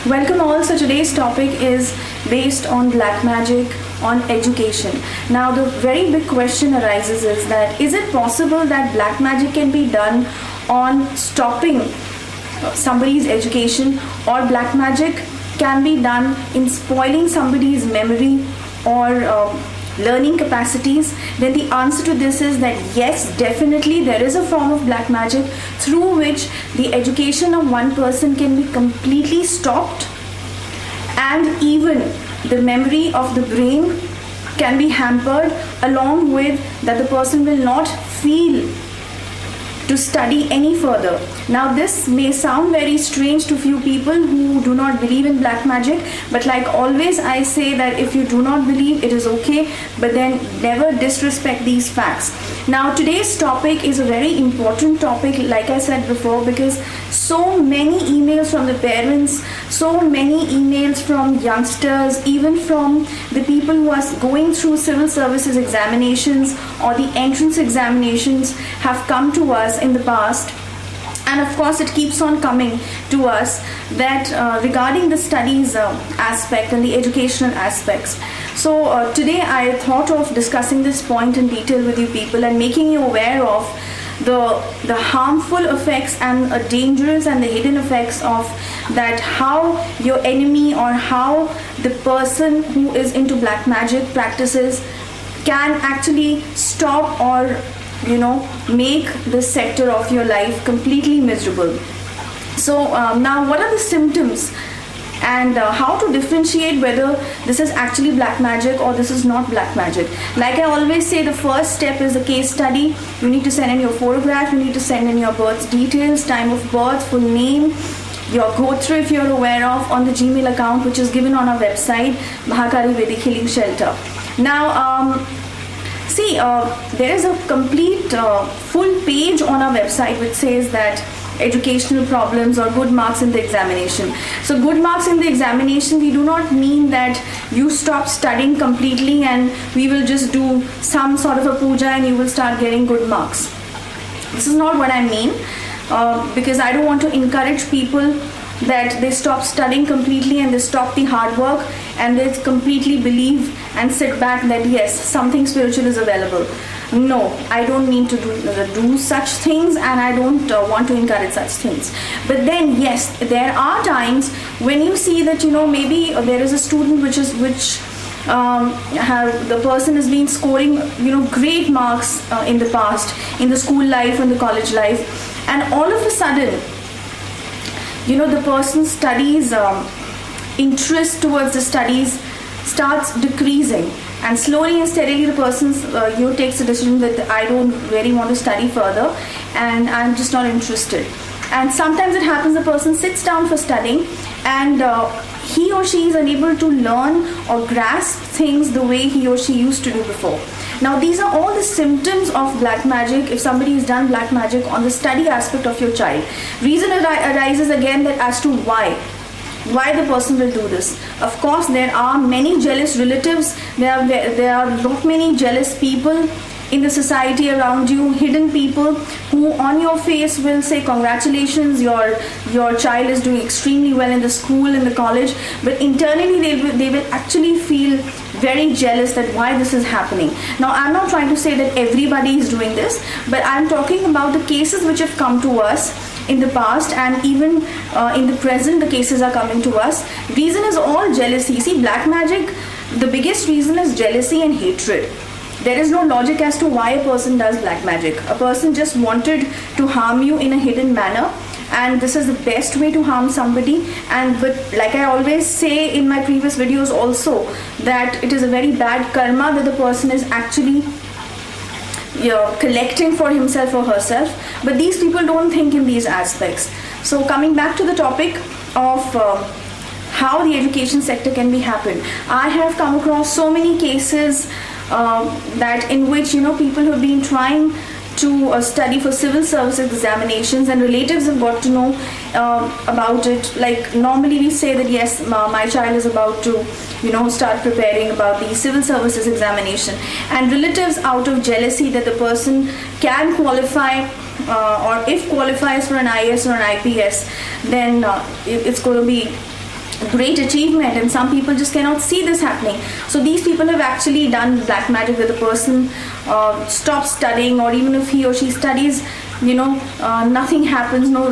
Welcome all. So today's topic is based on black magic, on education. Now the very big question arises is that is it possible that black magic can be done on stopping somebody's education, or black magic can be done in spoiling somebody's memory or learning capacities? Then the answer to this is that yes, definitely there is a form of black magic through which the education of one person can be completely stopped, and even the memory of the brain can be hampered, along with that the person will not feel to study any further. Now this may sound very strange to few people who do not believe in black magic, but like always I say that if you do not believe, it is okay, but then never disrespect these facts. Now today's topic is a very important topic, like I said before, because so many emails from the parents, so many emails from youngsters, even from the people who are going through civil services examinations or the entrance examinations have come to us in the past, and of course it keeps on coming to us, that regarding the studies aspect and the educational aspects. So today I thought of discussing this point in detail with you people and making you aware of the harmful effects and dangerous and the hidden effects of that, how your enemy or how the person who is into black magic practices can actually stop or make this sector of your life completely miserable. So now what are the symptoms and how to differentiate whether this is actually black magic or this is not black magic? Like I always say, the first step is a case study. You need to send in your photograph, you need to send in your birth details, time of birth, full name, your gotra if you're aware of, on the Gmail account which is given on our website, Mahakali Vedic Healing Shelter. Now there is a complete full page on our website which says that educational problems or good marks in the examination. So good marks in the examination, we do not mean that you stop studying completely and we will just do some sort of a puja and you will start getting good marks. This is not what I mean, because I don't want to encourage people that they stop studying completely and they stop the hard work and they completely believe and sit back that yes, something spiritual is available. No, I don't mean to do such things, and I don't want to encourage such things. But then yes, there are times when you see that maybe there is a student which the person has been scoring great marks in the past, in the school life and the college life, and all of a sudden the person's studies interest towards the studies starts decreasing, and slowly and steadily the person takes a decision that I don't really want to study further and I'm just not interested. And sometimes it happens the person sits down for studying and he or she is unable to learn or grasp things the way he or she used to do before. Now these are all the symptoms of black magic if somebody has done black magic on the study aspect of your child. Reason arises again that as to why the person will do this. Of course there are many jealous relatives, there are not many jealous people in the society around you, hidden people who on your face will say congratulations, your child is doing extremely well in the school, in the college, but internally they will actually feel very jealous that why this is happening. Now I'm not trying to say that everybody is doing this, but I'm talking about the cases which have come to us in the past, and even in the present the cases are coming to us. Reason is all jealousy. See, black magic, the biggest reason is jealousy and hatred. There is no logic as to why a person does black magic. A person just wanted to harm you in a hidden manner, and this is the best way to harm somebody. But like I always say in my previous videos also, that it is a very bad karma that the person is actually collecting for himself or herself, but these people don't think in these aspects. So coming back to the topic of how the education sector can be happened, I have come across so many cases that in which people who have been trying to study for civil service examinations, and relatives have got to know about it. Like normally we say that yes, my child is about to start preparing about the civil services examination, and relatives, out of jealousy that the person can qualify or if qualifies for an IAS or an IPS, then it's going to be great achievement, and some people just cannot see this happening. So these people have actually done black magic, where the person stops studying, or even if he or she studies, nothing happens, no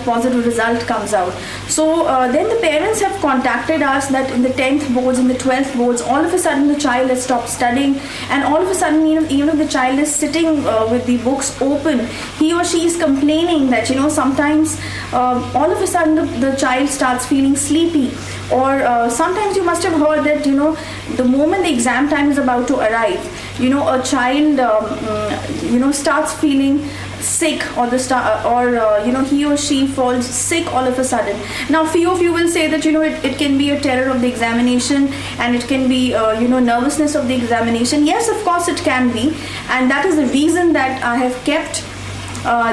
positive result comes out. So then the parents have contacted us that in the 10th boards, in the 12th boards, all of a sudden the child has stopped studying, and all of a sudden, even if the child is sitting with the books open, he or she is complaining that sometimes all of a sudden the child starts feeling sleepy, or sometimes you must have heard that the moment the exam time is about to arrive, a child starts feeling sick, or he or she falls sick all of a sudden. Now few of you will say that it can be a terror of the examination, and it can be nervousness of the examination. Yes, of course it can be, and that is the reason that I have kept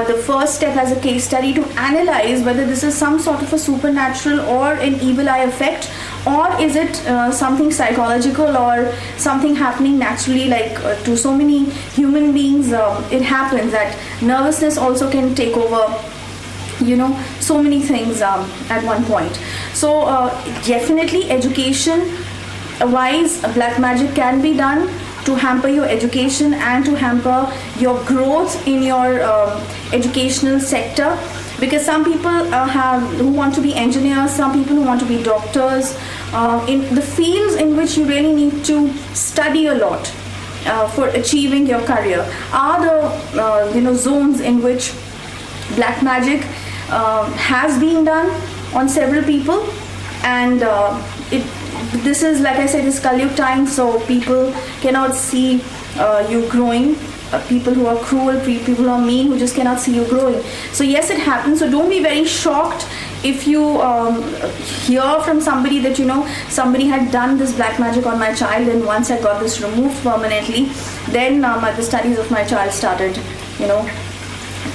the first step as a case study, to analyze whether this is some sort of a supernatural or an evil eye effect, or is it something psychological or something happening naturally, like to so many human beings it happens that nervousness also can take over so many things at one point. So definitely education wise, black magic can be done to hamper your education and to hamper your growth in your educational sector, because some people who want to be engineers, some people who want to be doctors, in the fields in which you really need to study a lot for achieving your career, are the zones in which black magic has been done on several people. And this is, like I said, this Kali time, so people cannot see you growing. People who are cruel, people who are mean, who just cannot see you growing. So yes, it happens. So don't be very shocked if you hear from somebody that somebody had done this black magic on my child, and once I got this removed permanently, then the studies of my child started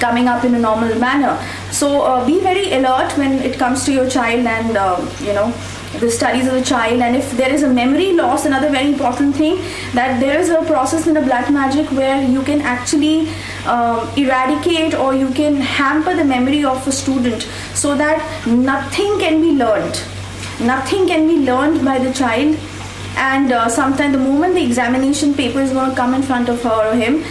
coming up in a normal manner. So be very alert when it comes to your child, and the studies of the child. And if there is a memory loss, another very important thing, that there is a process in the black magic where you can actually eradicate, or you can hamper the memory of a student, so that nothing can be learned by the child. And sometime the moment the examination paper is going to come in front of her or him,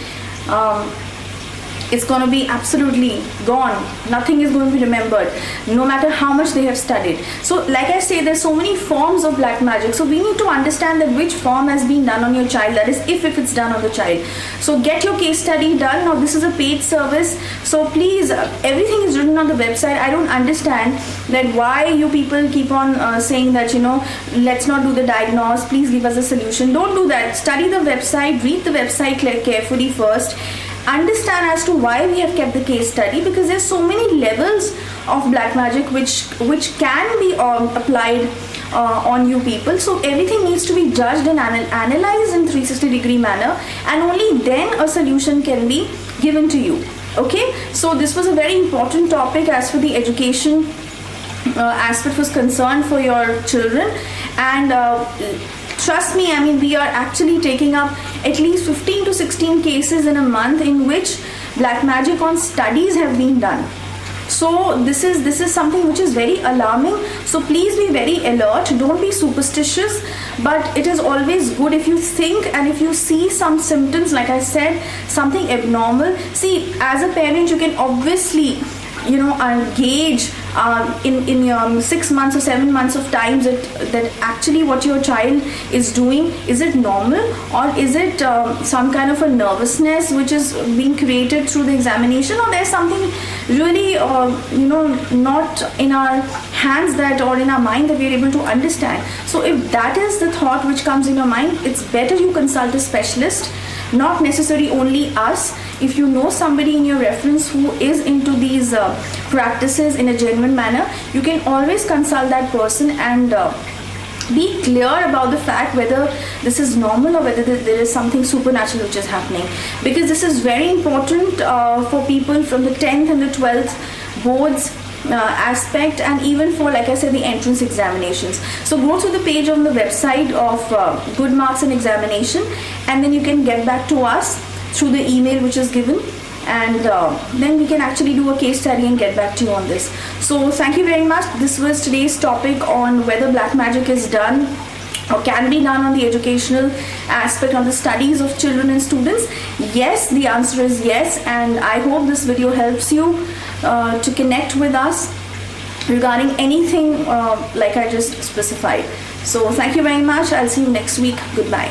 it's going to be absolutely gone. Nothing is going to be remembered, no matter how much they have studied. So like I say, there's so many forms of black magic, so we need to understand that which form has been done on your child, that is if it's done on the child. So get your case study done. Now this is a paid service, so please, everything is written on the website. I don't understand that why you people keep on saying that let's not do the diagnose, please give us a solution. Don't do that. Study the website, read the website carefully first, understand as to why we have kept the case study, because there's so many levels of black magic which can be applied on you people. So everything needs to be judged and analyzed in 360-degree manner, and only then a solution can be given to you. Okay, so this was a very important topic as for the education aspect was concerned for your children. And trust me, we are actually taking up at least 15 to 16 cases in a month in which black magic on studies have been done. So this is something which is very alarming. So please be very alert. Don't be superstitious. But it is always good if you think and if you see some symptoms, like I said, something abnormal. See, as a parent, you can obviously gauge in 6 months or 7 months of time that actually what your child is doing, is it normal, or is it some kind of a nervousness which is being created through the examination, or there's something really not in our hands that, or in our mind, that we are able to understand. So if that is the thought which comes in your mind, it's better you consult a specialist, not necessarily only us. If you know somebody in your reference who is into these practices in a genuine manner, you can always consult that person and be clear about the fact whether this is normal or whether there is something supernatural which is happening. Because this is very important for people from the 10th and the 12th boards aspect, and even for, like I said, the entrance examinations. So go to the page on the website of Good Marks in Examination, and then you can get back to us through the email which is given, and then we can actually do a case study and get back to you on this. So thank you very much. This was today's topic on whether black magic is done or can be done on the educational aspect, on the studies of children and students. Yes, the answer is yes, and I hope this video helps you to connect with us regarding anything like I just specified. So thank you very much. I'll see you next week. Goodbye.